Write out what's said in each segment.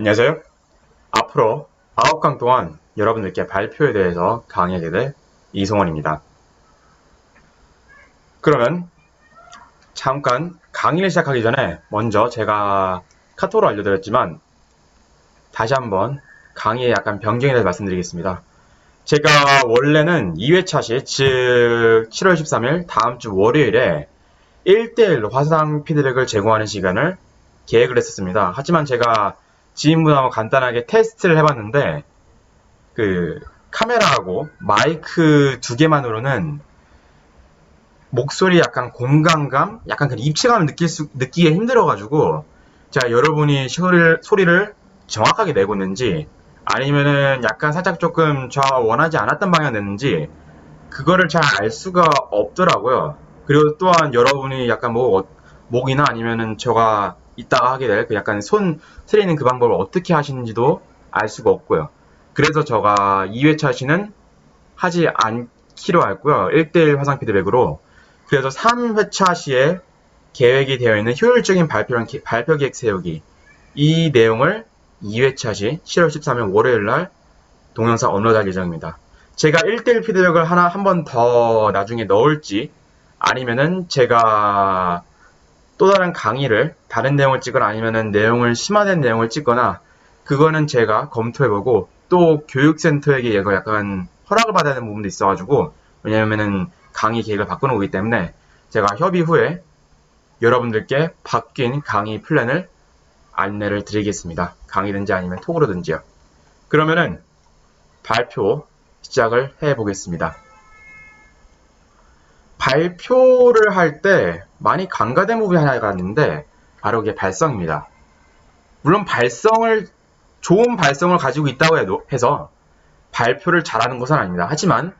안녕하세요. 앞으로 9강 동안 여러분들께 발표에 대해서 강의하게 될 이송원입니다. 그러면 잠깐 강의를 시작하기 전에 먼저 제가 카톡으로 알려드렸지만 다시 한번 강의의 약간 변경에 대해서 말씀드리겠습니다. 제가 원래는 2회차 시, 즉 7월 13일 다음 주 월요일에 1대1로 화상 피드백을 제공하는 시간을 계획을 했었습니다. 하지만 제가 지인분하고 간단하게 테스트를 해봤는데 카메라하고 마이크 두 개만으로는 목소리 약간 공간감, 약간 그 입체감을 느끼기 힘들어가지고 제가 여러분이 소리를 정확하게 내고 있는지 아니면은 약간 살짝 조금 저가 원하지 않았던 방향 냈는지 그거를 잘 알 수가 없더라고요. 그리고 또한 여러분이 약간 목이나 아니면은 저가 이따가 하게 될 그 약간 손 트레이닝 그 방법을 어떻게 하시는지도 알 수가 없고요. 그래서 제가 2회차 시는 하지 않기로 했고요. 1대1 화상 피드백으로. 그래서 3회차 시에 계획이 되어 있는 효율적인 발표 계획 세우기. 이 내용을 2회차 시 7월 13일 월요일 날 동영상 업로드할 예정입니다. 제가 1대1 피드백을 한 번 더 나중에 넣을지 아니면은 제가 또 다른 강의를 다른 내용을 찍거나 아니면은 내용을 심화된 내용을 찍거나 그거는 제가 검토해보고 또 교육센터에게 얘가 약간 허락을 받아야 하는 부분도 있어가지고 왜냐면은 강의 계획을 바꾸는 거기 때문에 제가 협의 후에 여러분들께 바뀐 강의 플랜을 안내를 드리겠습니다. 강의든지 아니면 톡으로든지요. 그러면은 발표 시작을 해보겠습니다. 발표를 할 때 많이 간과된 부분이 하나가 있는데 바로 그게 발성입니다. 물론 좋은 발성을 가지고 있다고 해서 발표를 잘하는 것은 아닙니다. 하지만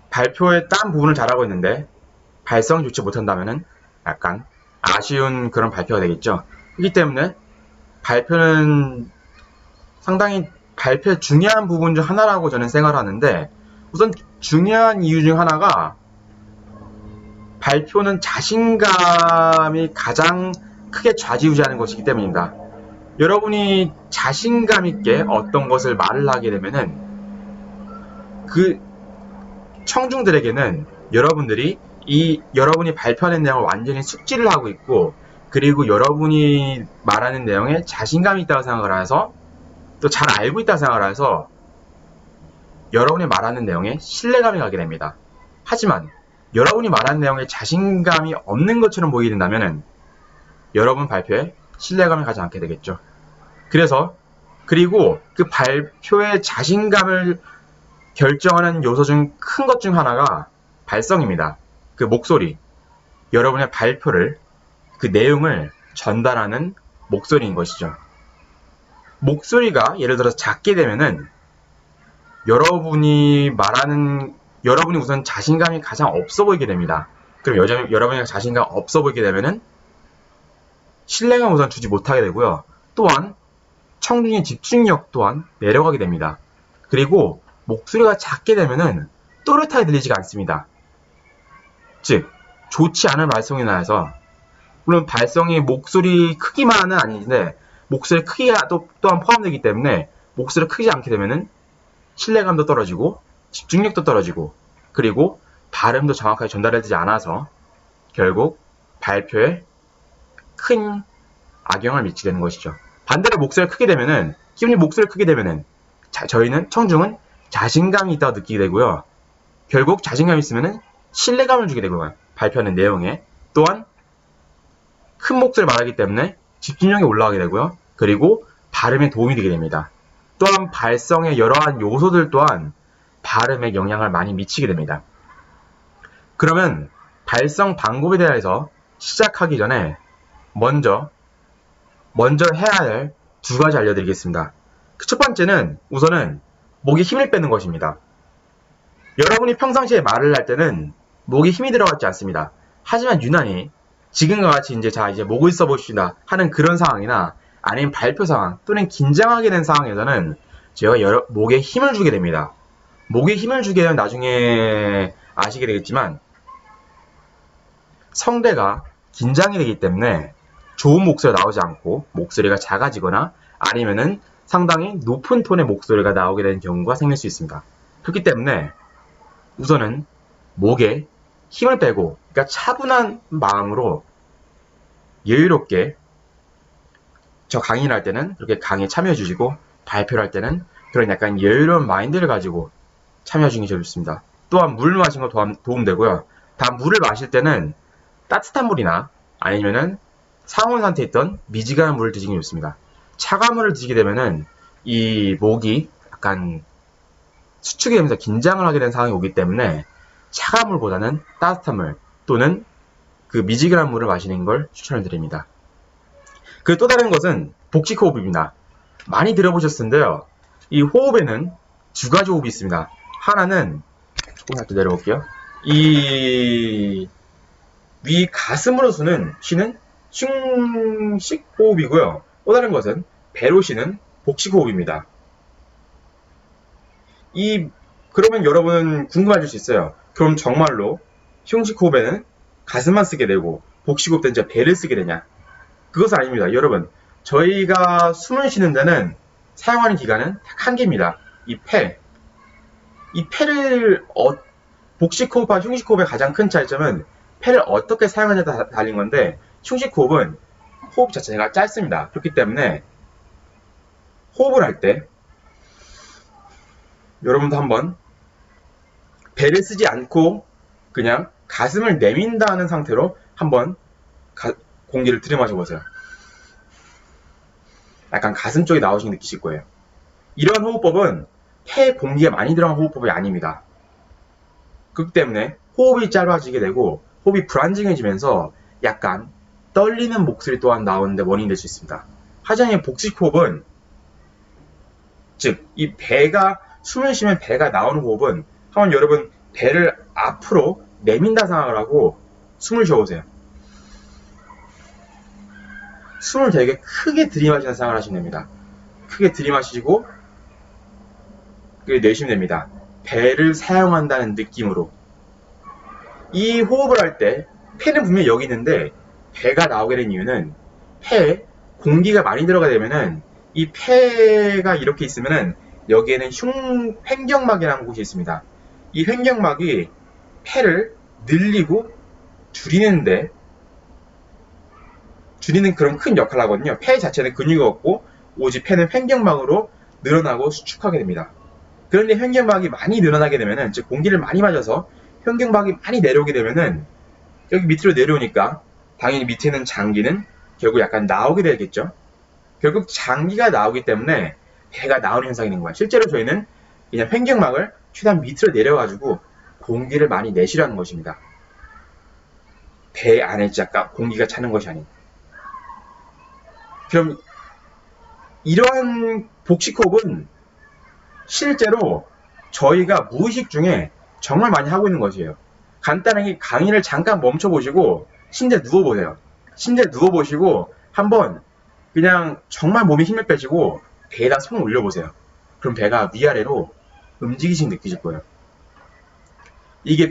발표의 딴 부분을 잘하고 있는데 발성이 좋지 못한다면 약간 아쉬운 그런 발표가 되겠죠. 그렇기 때문에 발표는 상당히 발표의 중요한 부분 중 하나라고 저는 생각하는데 우선 중요한 이유 중 하나가 발표는 자신감이 가장 크게 좌지우지하는 것이기 때문입니다. 여러분이 자신감 있게 어떤 것을 말을 하게 되면은 그 청중들에게는 여러분이 발표하는 내용을 완전히 숙지를 하고 있고 그리고 여러분이 말하는 내용에 자신감이 있다고 생각을 해서 또 잘 알고 있다고 생각을 해서 여러분이 말하는 내용에 신뢰감이 가게 됩니다. 하지만 여러분이 말하는 내용에 자신감이 없는 것처럼 보이게 된다면 여러분 발표에 신뢰감을 가지 않게 되겠죠. 그리고 그 발표의 자신감을 결정하는 요소 중 큰 것 중 하나가 발성입니다. 그 목소리. 여러분의 발표를, 그 내용을 전달하는 목소리인 것이죠. 목소리가 예를 들어서 작게 되면은 여러분이 우선 자신감이 가장 없어 보이게 됩니다. 그럼 여러분이 자신감 없어 보이게 되면은 신뢰감 우선 주지 못하게 되고요. 또한 청중의 집중력 또한 내려가게 됩니다. 그리고 목소리가 작게 되면은 또렷하게 들리지가 않습니다. 즉, 좋지 않은 발성이 나서 물론 발성이 목소리 크기만은 아닌데 목소리 크기가 또한 포함되기 때문에 목소리 크지 않게 되면은 신뢰감도 떨어지고 집중력도 떨어지고 그리고 발음도 정확하게 전달되지 않아서 결국 발표에 큰 악영향을 미치게 되는 것이죠. 반대로 목소리가 크게 되면은 기분이 목소리가 크게 되면은 청중은 자신감이 있다고 느끼게 되고요. 결국 자신감이 있으면은 신뢰감을 주게 되고요. 발표하는 내용에 또한 큰 목소리를 말하기 때문에 집중력이 올라가게 되고요. 그리고 발음에 도움이 되게 됩니다. 또한 발성의 여러한 요소들 또한 발음에 영향을 많이 미치게 됩니다. 그러면 발성 방법에 대해서 시작하기 전에 먼저 해야 할 두 가지 알려드리겠습니다. 첫 번째는 우선은 목에 힘을 빼는 것입니다. 여러분이 평상시에 말을 할 때는 목에 힘이 들어가지 않습니다. 하지만 유난히 지금과 같이 이제 목을 써보시다 하는 그런 상황이나 아니면 발표 상황 또는 긴장하게 된 상황에서는 제가 목에 힘을 주게 됩니다. 목에 힘을 주게 되면 나중에 아시게 되겠지만 성대가 긴장이 되기 때문에 좋은 목소리가 나오지 않고 목소리가 작아지거나 아니면은 상당히 높은 톤의 목소리가 나오게 되는 경우가 생길 수 있습니다. 그렇기 때문에 우선은 목에 힘을 빼고, 그러니까 차분한 마음으로 여유롭게 저 강의를 할 때는 그렇게 강의에 참여해 주시고, 발표를 할 때는 그런 약간 여유로운 마인드를 가지고 참여해 주시는 게 좋습니다. 또한 물 마시는 거 도움되고요. 다 물을 마실 때는 따뜻한 물이나 아니면은 상온 상태에 있던 미지근한 물을 드시는 게 좋습니다. 차가운 물을 드시게 되면은 이 목이 약간 수축이 되면서 긴장을 하게 되는 상황이 오기 때문에 차가운 물보다는 따뜻한 물 또는 그 미지근한 물을 마시는 걸 추천을 드립니다. 그 또 다른 것은 복식 호흡입니다. 많이 들어보셨을 텐데요. 이 호흡에는 두 가지 호흡이 있습니다. 하나는 조금 살짝 내려볼게요. 이 위 가슴으로 쉬는 흉식 호흡이고요. 또 다른 것은 배로 쉬는 복식 호흡입니다. 그러면 여러분은 궁금하실 수 있어요. 그럼 정말로 흉식 호흡에는 가슴만 쓰게 되고 복식 호흡 때는 이제 배를 쓰게 되냐? 그것은 아닙니다. 여러분, 저희가 숨을 쉬는 데는 사용하는 기관은 딱 한 개입니다. 이 폐를 복식 호흡과 흉식 호흡의 가장 큰 차이점은 폐를 어떻게 사용하냐에 달린 건데, 흉식 호흡은 호흡 자체가 짧습니다. 그렇기 때문에 호흡을 할 때 여러분도 한번 배를 쓰지 않고 그냥 가슴을 내민다는 상태로 한번 공기를 들이마셔 보세요. 약간 가슴 쪽이 나오시는 느끼실 거예요. 이런 호흡법은 폐에 공기가 많이 들어간 호흡법이 아닙니다. 그렇기 때문에 호흡이 짧아지게 되고 호흡이 불안정해지면서 약간 떨리는 목소리 또한 나오는데 원인이 될 수 있습니다. 하지만 복식 호흡은, 즉 이 배가 숨을 쉬면 배가 나오는 호흡은, 한번 여러분 배를 앞으로 내민다 생각을 하고 숨을 쉬어보세요. 숨을 되게 크게 들이마시는 생각을 하시면 됩니다. 크게 들이마시고 내쉬면 됩니다. 배를 사용한다는 느낌으로. 이 호흡을 할 때 폐는 분명히 여기 있는데 배가 나오게 된 이유는, 폐에 공기가 많이 들어가게 되면은 이 폐가 이렇게 있으면은 여기에는 횡격막이라는 곳이 있습니다. 이 횡격막이 폐를 늘리고 줄이는 그런 큰 역할을 하거든요. 폐 자체는 근육이 없고 오직 폐는 횡격막으로 늘어나고 수축하게 됩니다. 그런데 횡격막이 많이 늘어나게 되면은, 즉 공기를 많이 마셔서 횡격막이 많이 내려오게 되면은 여기 밑으로 내려오니까 당연히 밑에 있는 장기는 결국 약간 나오게 되겠죠. 결국 장기가 나오기 때문에 배가 나오는 현상이 있는 거예요. 실제로 저희는 그냥 횡격막을 최대한 밑으로 내려가지고 공기를 많이 내쉬라는 것입니다. 배 안에 약간 공기가 차는 것이 아닌. 그럼 이러한 복식호흡은 실제로 저희가 무의식 중에 정말 많이 하고 있는 것이에요. 간단하게 강의를 잠깐 멈춰보시고 침대에 누워보세요. 침대에 누워보시고 한번 그냥 정말 몸에 힘을 빼시고 배에다 손을 올려보세요. 그럼 배가 위아래로 움직이시는 느끼실 거예요. 이게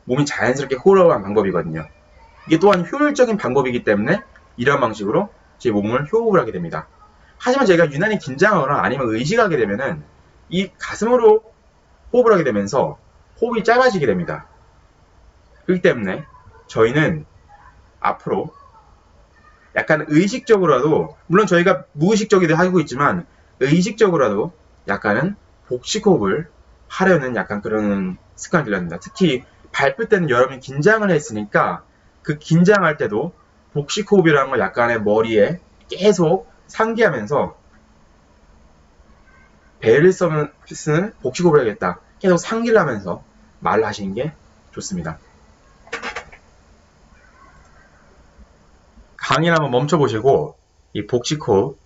몸이 자연스럽게 호흡하는 방법이거든요. 이게 또한 효율적인 방법이기 때문에 이런 방식으로 제 몸을 호흡을 하게 됩니다. 하지만 제가 유난히 긴장하거나 아니면 의식하게 되면은 이 가슴으로 호흡을 하게 되면서 호흡이 짧아지게 됩니다. 그렇기 때문에 저희는 앞으로 약간 의식적으로라도, 물론 저희가 무의식적이도 하고 있지만 의식적으로라도 약간은 복식호흡을 하려는 약간 그런 습관이 들렸습니다. 특히 발표 때는 여러분이 긴장을 했으니까 그 긴장할 때도 복식호흡이라는 걸 약간의 머리에 계속 상기하면서 배를 쓰는 복식호흡을 해야겠다. 계속 상기를 하면서 말을 하시는 게 좋습니다. 강의를 한번 멈춰보시고 이 복식호흡,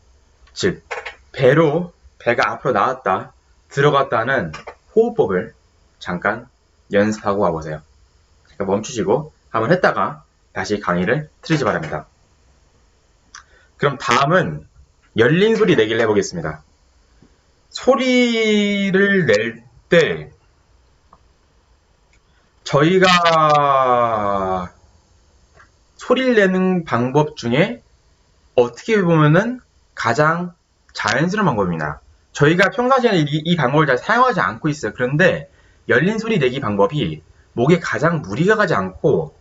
즉 배가 앞으로 나왔다 들어갔다는 호흡법을 잠깐 연습하고 와보세요. 그러니까 멈추시고 한번 했다가 다시 강의를 틀으시 바랍니다. 그럼 다음은 열린 소리 내기를 해보겠습니다. 소리를 낼 때 저희가 소리를 내는 방법 중에 어떻게 보면은 가장 자연스러운 방법입니다. 저희가 평상시에는 이 방법을 잘 사용하지 않고 있어요. 그런데 열린 소리 내기 방법이 목에 가장 무리가 가지 않고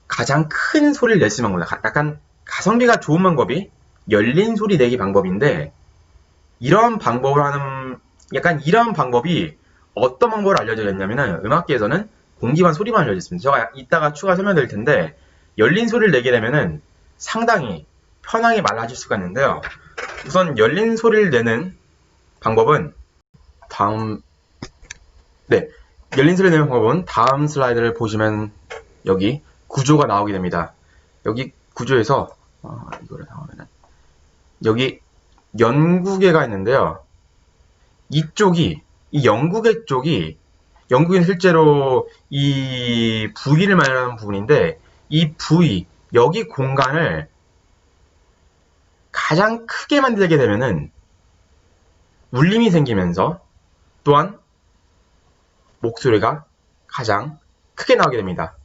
가장 큰 소리를 낼 수 있는 방법입니다. 약간 가성비가 좋은 방법이 열린 소리 내기 방법인데, 이런 방법을 하는, 약간 이런 방법이 어떤 방법으로 알려져 있냐면은 음악계에서는 공기반 소리만 알려져 있습니다. 제가 이따가 추가 설명드릴 텐데, 열린 소리를 내게 되면은 상당히 편하게 말라질 수가 있는데요. 우선 열린 소리를 내는 방법은 열린 소리 내는 방법은 다음 슬라이드를 보시면 여기 구조가 나오게 됩니다. 여기 구조에서 이거를 나오면은 여기 연구개가 있는데요. 이쪽이 이 연구개 쪽이, 연구개는 실제로 이 부위를 말하는 부분인데, 이 부위 여기 공간을 가장 크게 만들게 되면은 울림이 생기면서 또한 목소리가 가장 크게 나오게 됩니다.